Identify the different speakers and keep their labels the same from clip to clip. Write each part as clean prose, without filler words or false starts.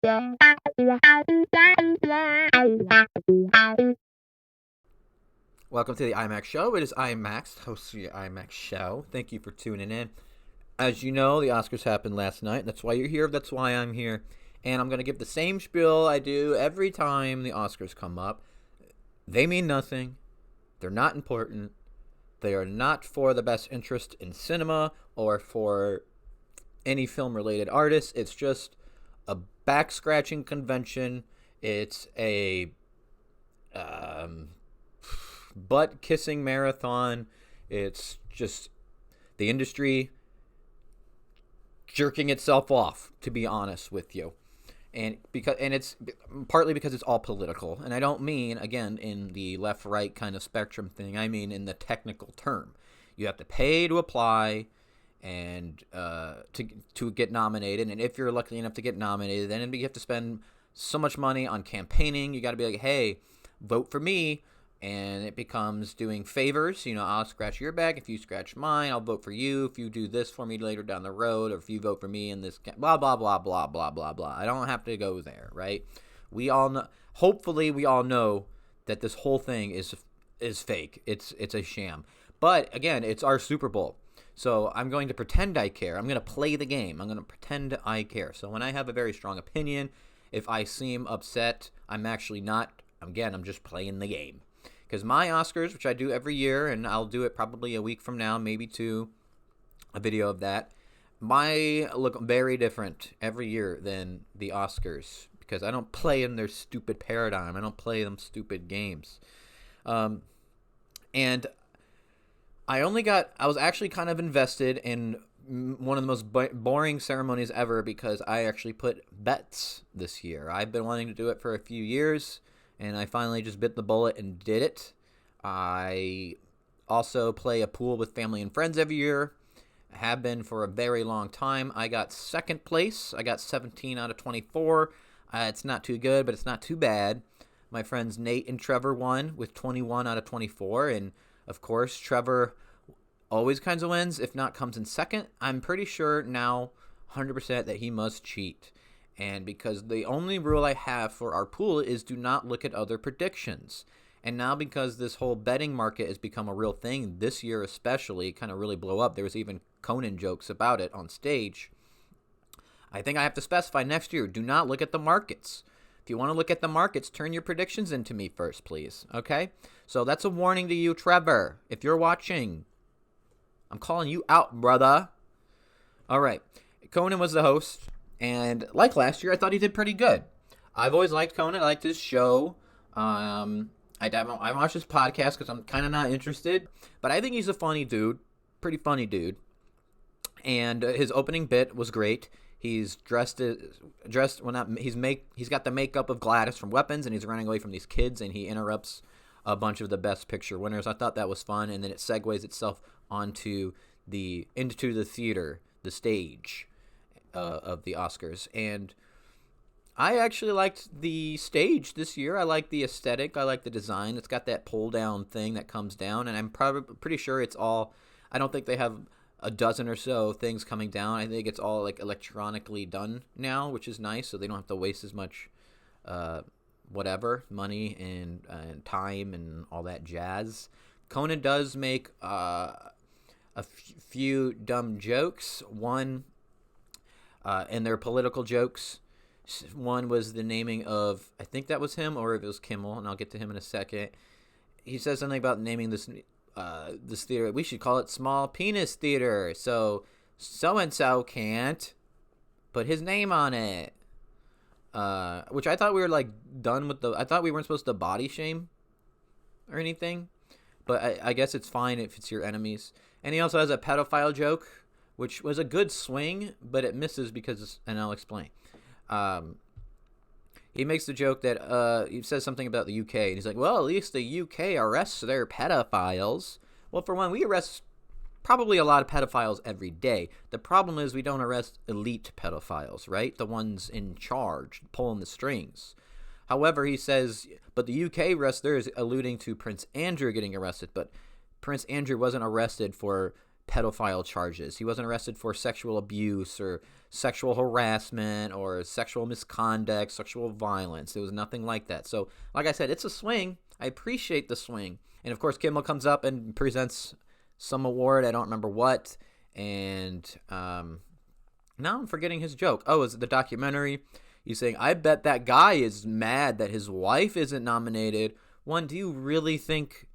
Speaker 1: Welcome to the IMAX Show. It is IMAX, host of the IMAX Show. Thank you for tuning in. As you know, the Oscars happened last night. That's why you're here. That's why I'm here. And I'm going to give the same spiel I do every time the Oscars come up. They mean nothing. They're not important. They are not for the best interest in cinema or for any film-related artists. It's just a back-scratching convention. It's a butt-kissing marathon. It's just the industry jerking itself off, to be honest with you. And it's partly because it's all political. And I don't mean, again, in the left-right kind of spectrum thing. I mean in the technical term. You have to pay to apply and to get nominated. And if you're lucky enough to get nominated, then you have to spend so much money on campaigning. You got to be like, hey, vote for me. And it becomes doing favors. I'll scratch your back. If you scratch mine, I'll vote for you. If you do this for me later down the road, or if you vote for me in this, blah, blah, blah, blah, blah, blah, blah. I don't have to go there, right? We all know, hopefully we all know that this whole thing is fake. It's a sham. But again, it's our Super Bowl. So I'm going to pretend I care. I'm going to play the game. I'm going to pretend I care. So when I have a very strong opinion, if I seem upset, I'm actually not. Again, I'm just playing the game. Because my Oscars, which I do every year, and I'll do it probably a week from now, maybe two, a video of that, my look very different every year than the Oscars. Because I don't play in their stupid paradigm. I don't play them stupid games. And I was actually kind of invested in one of the most boring ceremonies ever because I actually put bets this year. I've been wanting to do it for a few years. And I finally just bit the bullet and did it. I also play a pool with family and friends every year. I have been for a very long time. I got second place. I got 17 out of 24. It's not too good, but it's not too bad. My friends Nate and Trevor won with 21 out of 24. And, of course, Trevor always kinds of wins, if not comes in second. I'm pretty sure now 100% that he must cheat. And because the only rule I have for our pool is do not look at other predictions. And now because this whole betting market has become a real thing, this year especially, kind of really blow up. There was even Conan jokes about it on stage. I think I have to specify next year, do not look at the markets. If you want to look at the markets, turn your predictions into me first, please. Okay? So that's a warning to you, Trevor. If you're watching, I'm calling you out, brother. All right. Conan was the host. And like last year, I thought he did pretty good. I've always liked Conan. I liked his show. I watch his podcast because I'm kind of not interested. But I think he's a funny dude. Pretty funny dude. And his opening bit was great. He's he's got the makeup of Gladys from Weapons, and he's running away from these kids, and he interrupts a bunch of the Best Picture winners. I thought that was fun, and then it segues itself into the theater, the stage of the Oscars. And I actually liked the stage this year. I like the aesthetic. I like the design. It's got that pull down thing that comes down, and I'm pretty sure it's all. I don't think they have a dozen or so things coming down. I think it's all like electronically done now, which is nice, so they don't have to waste as much money and time and all that jazz. Conan does make a few dumb jokes. One, and they're political jokes. One was the naming of, I think that was him, or if it was Kimmel, and I'll get to him in a second. He says something about naming this theater. We should call it Small Penis Theater, so and so can't put his name on it. Which I thought we were like done with I thought we weren't supposed to body shame or anything, but I guess it's fine if it's your enemies. And he also has a pedophile joke, which was a good swing, but it misses because, and I'll explain. He makes the joke that he says something about the UK, and he's like, well, at least the UK arrests their pedophiles. Well, for one, we arrest probably a lot of pedophiles every day. The problem is we don't arrest elite pedophiles, right? The ones in charge, pulling the strings. However, he says, but the UK arrest there is alluding to Prince Andrew getting arrested, but Prince Andrew wasn't arrested for pedophile charges. He wasn't arrested for sexual abuse or sexual harassment or sexual misconduct, sexual violence. There was nothing like that. So, like I said, it's a swing. I appreciate the swing. And, of course, Kimmel comes up and presents some award. I don't remember what. And now I'm forgetting his joke. Oh, is it the documentary? He's saying, I bet that guy is mad that his wife isn't nominated. One, do you really think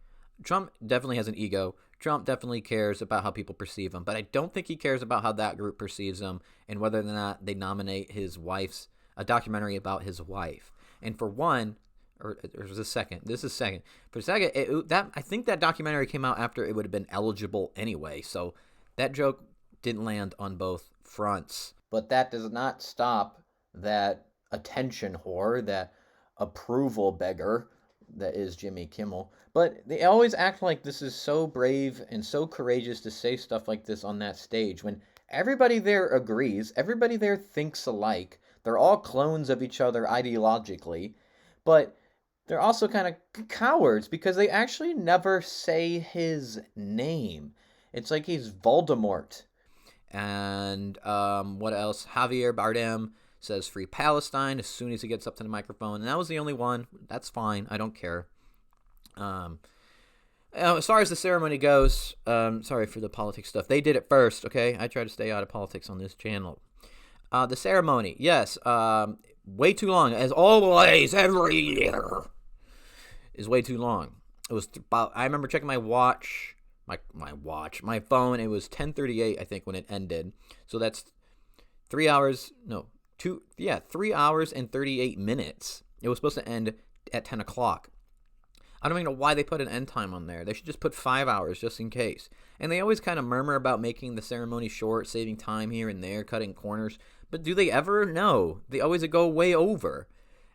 Speaker 1: Trump definitely has an ego? Trump definitely cares about how people perceive him, but I don't think he cares about how that group perceives him and whether or not they nominate his wife's a documentary about his wife. And for one, or was this second? This is second. For second, I think that documentary came out after it would have been eligible anyway, so that joke didn't land on both fronts. But that does not stop that attention whore, that approval beggar that is Jimmy Kimmel. But they always act like this is so brave and so courageous to say stuff like this on that stage when everybody there agrees, everybody there thinks alike. They're all clones of each other ideologically, but they're also kind of cowards because they actually never say his name. It's like he's Voldemort. And what else? Javier Bardem says free Palestine as soon as he gets up to the microphone. And that was the only one. That's fine. I don't care. As far as the ceremony goes, sorry for the politics stuff. They did it first, okay? I try to stay out of politics on this channel. The ceremony, yes, way too long. As always, every year is way too long. It was about, I remember checking my watch, my phone. It was 10:38, I think, when it ended. So that's 3 hours, 3 hours and 38 minutes. It was supposed to end at 10 o'clock. I don't even know why they put an end time on there. They should just put 5 hours just in case. And they always kind of murmur about making the ceremony short, saving time here and there, cutting corners. But do they ever? No. They always go way over.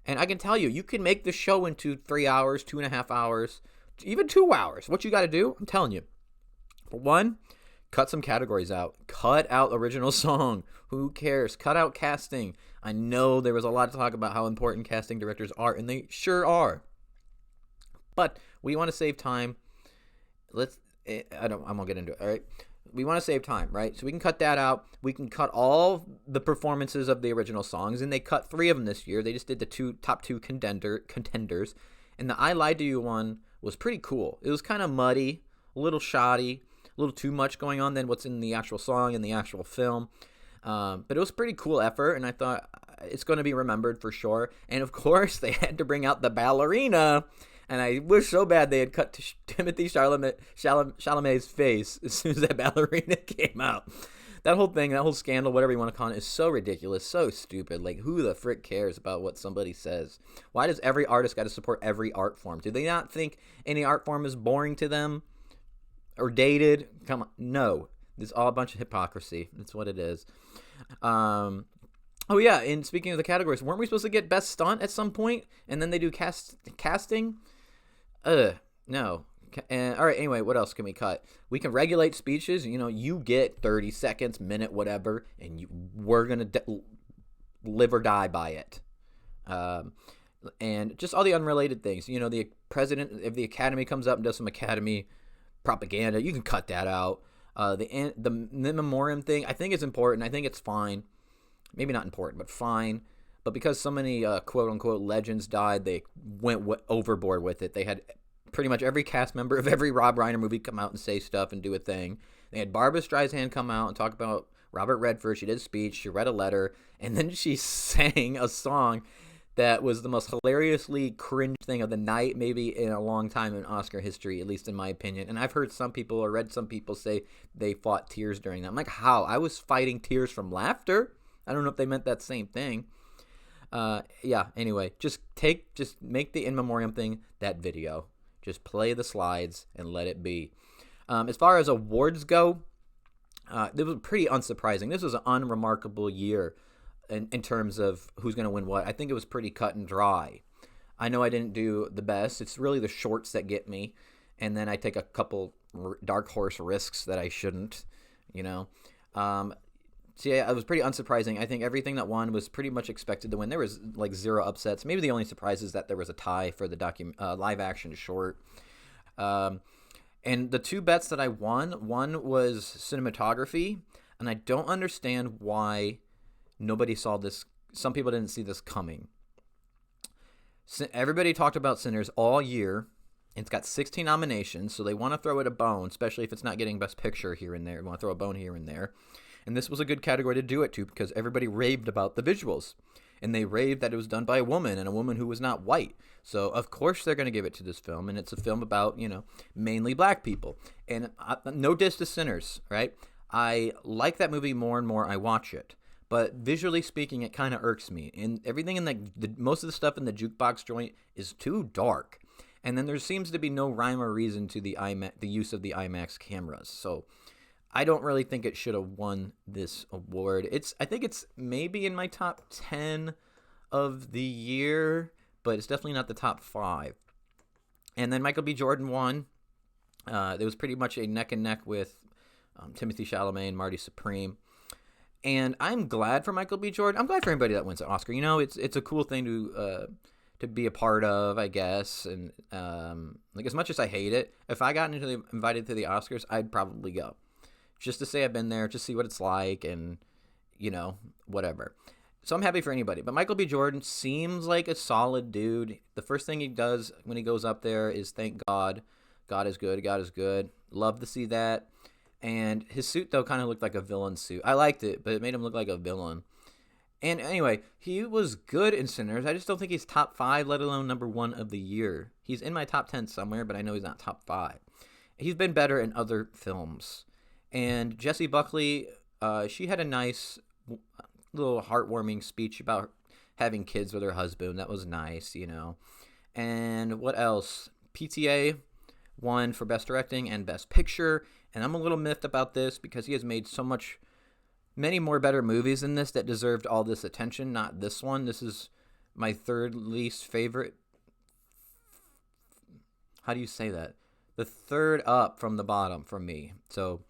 Speaker 1: And I can tell you, you can make the show into 3 hours, 2.5 hours, even 2 hours. What you got to do, I'm telling you. For one, cut some categories out. Cut out original song. Who cares? Cut out casting. I know there was a lot to talk about how important casting directors are, and they sure are. But we want to save time. I won't get into it, all right? We want to save time, right? So we can cut that out. We can cut all the performances of the original songs, and they cut 3 of them this year. They just did the top two contenders. And the I Lied to You one was pretty cool. It was kind of muddy, a little shoddy, a little too much going on than what's in the actual song and the actual film. But it was a pretty cool effort, and I thought it's going to be remembered for sure. And, of course, they had to bring out the ballerina. And I wish so bad they had cut to Timothy Chalamet's face as soon as that ballerina came out. That whole thing, that whole scandal, whatever you want to call it, is so ridiculous, so stupid. Like, who the frick cares about what somebody says? Why does every artist got to support every art form? Do they not think any art form is boring to them or dated? Come on. No. It's all a bunch of hypocrisy. That's what it is. Oh, yeah, and speaking of the categories, weren't we supposed to get Best Stunt at some point? And then they do casting? No. All right, anyway, what else can we cut? We can regulate speeches. You know, you get 30 seconds, minute, whatever, and we're going to live or die by it. And just all the unrelated things. You know, the president of the academy comes up and does some academy propaganda. You can cut that out. The memoriam thing, I think it's important. I think it's fine. Maybe not important, but fine. But because so many quote-unquote legends died, they went overboard with it. They had pretty much every cast member of every Rob Reiner movie come out and say stuff and do a thing. They had Barbra Streisand come out and talk about Robert Redford. She did a speech. She read a letter. And then she sang a song that was the most hilariously cringe thing of the night, maybe in a long time in Oscar history, at least in my opinion. And I've heard some people or read some people say they fought tears during that. I'm like, how? I was fighting tears from laughter. I don't know if they meant that same thing. Yeah, anyway, just make the in memoriam thing that video. Just play the slides and let it be. As far as awards go, it was pretty unsurprising. This was an unremarkable year in terms of who's going to win what. I think it was pretty cut and dry. I know I didn't do the best. It's really the shorts that get me. And then I take a couple dark horse risks that I shouldn't, you know. So yeah, it was pretty unsurprising. I think everything that won was pretty much expected to win. There was like 0 upsets. Maybe the only surprise is that there was a tie for the live action short. And the two bets that I won, one was cinematography, and I don't understand why nobody saw this. Some people didn't see this coming. Everybody talked about Sinners all year. It's got 16 nominations, so they want to throw it a bone, especially if it's not getting Best Picture here and there. They want to throw a bone here and there. And this was a good category to do it to because everybody raved about the visuals. And they raved that it was done by a woman and a woman who was not white. So, of course, they're going to give it to this film. And it's a film about, mainly black people. And no diss to Sinners, right? I like that movie more and more I watch it. But visually speaking, it kind of irks me. And everything in most of the stuff in the jukebox joint is too dark. And then there seems to be no rhyme or reason to the use of the IMAX cameras. So I don't really think it should have won this award. I think it's maybe in my top 10 of the year, but it's definitely not the top 5. And then Michael B. Jordan won. It was pretty much a neck and neck with Timothée Chalamet and Marty Supreme. And I'm glad for Michael B. Jordan. I'm glad for anybody that wins an Oscar. It's a cool thing to be a part of, I guess. And as much as I hate it, if I got invited to the Oscars, I'd probably go, just to say I've been there, just see what it's like, and whatever. So I'm happy for anybody. But Michael B. Jordan seems like a solid dude. The first thing he does when he goes up there is thank God. God is good. God is good. Love to see that. And his suit, though, kind of looked like a villain suit. I liked it, but it made him look like a villain. And anyway, he was good in Sinners. I just don't think he's top 5, let alone number 1 of the year. He's in my top 10 somewhere, but I know he's not top 5. He's been better in other films. And Jessie Buckley, she had a nice little heartwarming speech about having kids with her husband. That was nice, And what else? PTA won for Best Directing and Best Picture. And I'm a little miffed about this because he has made many more better movies than this that deserved all this attention, not this one. This is my third least favorite. How do you say that? The third up from the bottom from me. So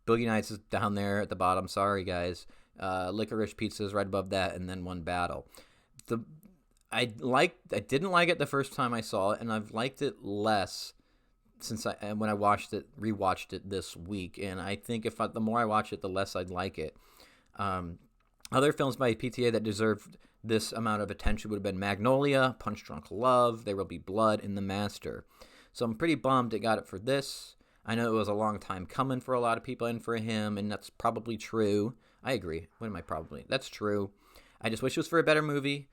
Speaker 1: Boogie Nights is down there at the bottom. Sorry, guys. Licorice Pizza is right above that, and then One Battle. I didn't like it the first time I saw it, and I've liked it less since when I rewatched it this week. And I think the more I watch it, the less I'd like it. Other films by PTA that deserved this amount of attention would have been Magnolia, Punch Drunk Love, There Will Be Blood, and The Master. So I'm pretty bummed it got it for this. I know it was a long time coming for a lot of people and for him, and that's probably true. I agree. What am I probably? That's true. I just wish it was for a better movie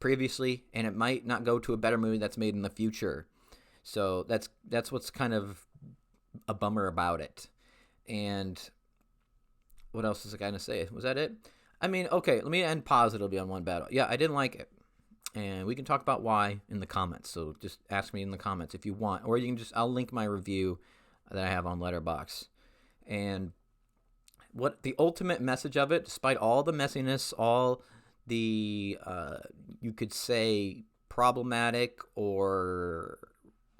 Speaker 1: previously, and it might not go to a better movie that's made in the future. So that's what's kind of a bummer about it. And what else is I going to say? Was that it? I mean, okay, let me end positively on One Battle. Yeah, I didn't like it. And we can talk about why in the comments. So just ask me in the comments if you want. Or you can I'll link my review that I have on Letterboxd. And what the ultimate message of it, despite all the messiness, all the, you could say, problematic or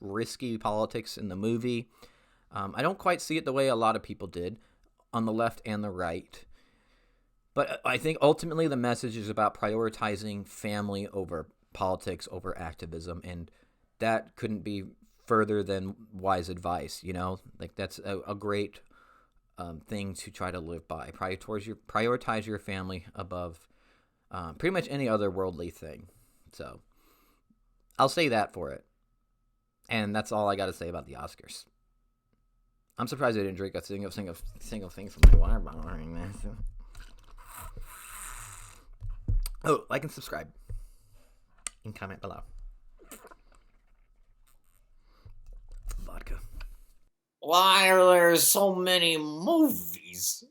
Speaker 1: risky politics in the movie, I don't quite see it the way a lot of people did on the left and the right. But I think ultimately the message is about prioritizing family over politics, over activism, and that couldn't be further than wise advice, Like that's a great thing to try to live by. Prioritize your family above pretty much any other worldly thing. So I'll say that for it. And that's all I got to say about the Oscars. I'm surprised I didn't drink a single thing from my water bottle right now. Oh, like and subscribe. And comment below. Vodka.
Speaker 2: Why are there so many movies?